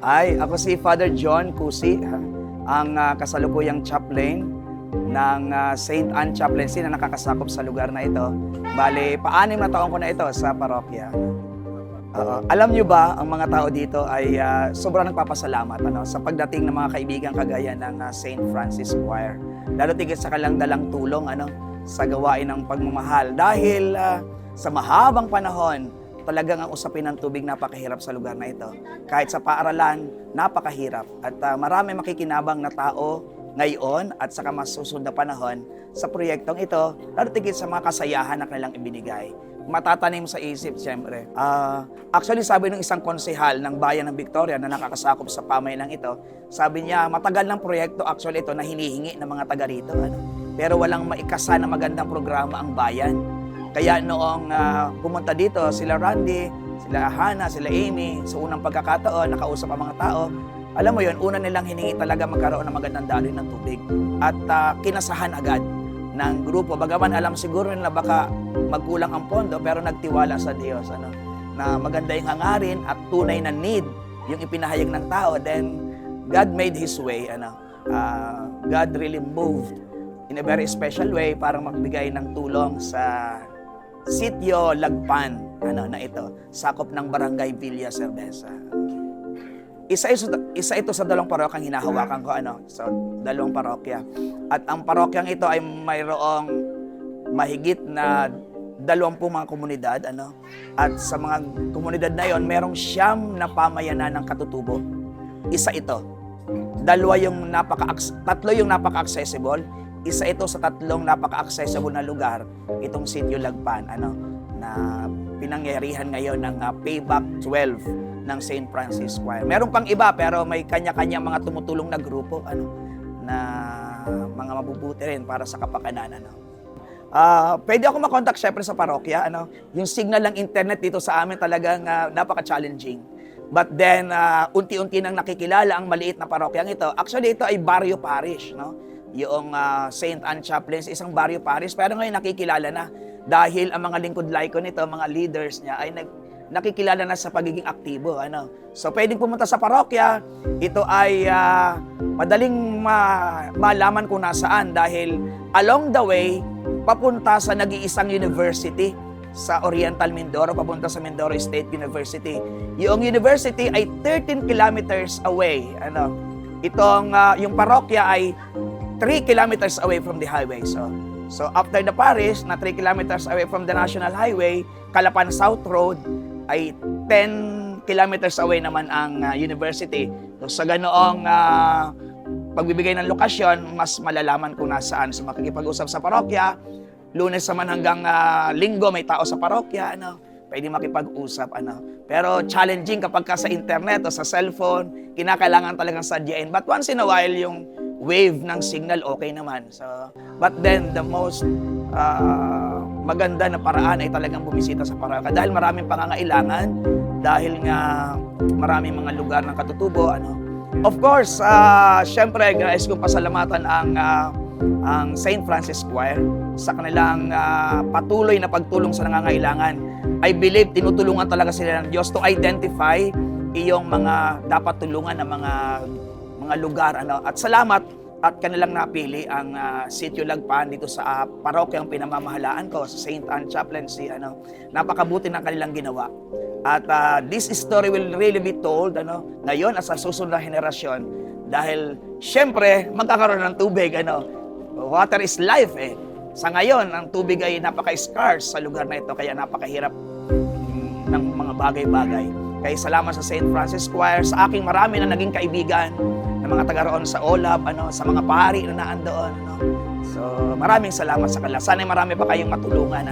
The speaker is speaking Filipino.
Ako si Father John Cusi, ang kasalukuyang chaplain ng St. Anne Chaplaincy na nakakasakop sa lugar na ito. Bale, pa-6 na taon ko na ito sa parokya. Alam nyo ba, ang mga tao dito ay sobrang nagpapasalamat sa pagdating ng mga kaibigan kagaya ng St. Francis Choir. Lalo tigit sa kanilang dalang tulong sa gawain ng pagmamahal. Dahil sa mahabang panahon, talagang ang usapin ng tubig napakahirap sa lugar na ito. Kahit sa paaralan, napakahirap. At marami makikinabang na tao ngayon at sa masusunod na panahon sa proyektong ito, lalo tigit sa mga kasayahan na kanilang ibinigay. Matatanim sa isip, siyempre. Actually, sabi ng isang konsehal ng bayan ng Victoria na nakakasakop sa pamayalang ito, sabi niya, matagal ng proyekto actually ito na hinihingi ng mga taga rito. Pero walang maikasa na magandang programa ang bayan. Kaya noong pumunta dito, sila Randy, sila Hannah, sila Amy, sa unang pagkakataon, nakausap ang mga tao, alam mo yun, una nilang hiningi talaga magkaroon ng magandang daloy ng tubig. At kinasahan agad ng grupo. Bagaman alam siguro nila baka magkulang ang pondo, pero nagtiwala sa Diyos na maganda yung hangarin at tunay na need yung ipinahayag ng tao. Then, God made His way. God really moved in a very special way para magbigay ng tulong sa Sitio Lagpan na ito, sakop ng Barangay Villa Cerveza. Isa ito sa dalawang parokyang hinahawakan ko sa dalawang parokya. At ang parokyang ito ay mayroong mahigit na 20 mga komunidad at sa mga komunidad na yon merong 9 na pamayanan ng katutubo. Isa ito. Tatlo yung napaka-accessible. Isa ito sa 3 napaka-accessible na lugar, itong Sitio Lagpan, na pinangyarihan ngayon ng Payback 12 ng St. Francis Choir. Meron pang iba, pero may kanya-kanya mga tumutulong na grupo, na mga mabubuti rin para sa kapakanan, pwede ako makontak syempre sa parokya, yung signal ng internet dito sa amin talagang napaka-challenging. But then, unti-unti nang nakikilala ang maliit na parokyang ito. Actually, ito ay barrio parish, Yung St. Anne Chaplaincy, isang barrio parish, pero ngayon nakikilala na dahil ang mga lingkod laiko nito, mga leaders niya ay nakikilala na sa pagiging aktibo. So pwedeng pumunta sa parokya, ito ay madaling malaman kung nasaan dahil along the way, papunta sa nag-iisang university sa Oriental Mindoro, papunta sa Mindoro State University. Yung university ay 13 kilometers away. Yung parokya ay 3 kilometers away from the highway. So after the parish, na 3 kilometers away from the National Highway, Calapan South Road, ay 10 kilometers away naman ang university. So sa ganoong pagbibigay ng lokasyon, mas malalaman kung nasaan. So makikipag-usap sa parokya, Lunes naman hanggang Linggo may tao sa parokya, pwede makipag-usap, Pero challenging kapag sa internet o sa cellphone, kinakailangan talagang sadyain. But once in a while, yung wave ng signal, okay naman. But then, the most maganda na paraan ay talagang bumisita sa parokya. Dahil maraming pangangailangan, dahil nga maraming mga lugar ng katutubo. Of course, syempre, guys, kung pasalamatan ang St. Francis Choir sa kanilang patuloy na pagtulong sa nangangailangan. I believe tinutulungan talaga sila ng Diyos to identify iyong mga dapat tulungan ng mga lugar. At salamat at kanilang napili ang Sitio Lagpan dito sa parokyang pinamamahalaan ko, sa St. Anne Chaplaincy. Napakabuti ng kanilang ginawa. At this story will really be told ngayon at sa susunod na henerasyon dahil syempre magkakaroon ng tubig. Water is life Sa ngayon, ang tubig ay napaka-scarce sa lugar na ito kaya napakahirap ng mga bagay-bagay. Kaya salamat sa St. Francis Choir, sa aking marami na naging kaibigan, ng mga taga roon sa OLAP, sa mga pari na naandoon. So, maraming salamat sa kanila. Sana marami pa kayong matulungan.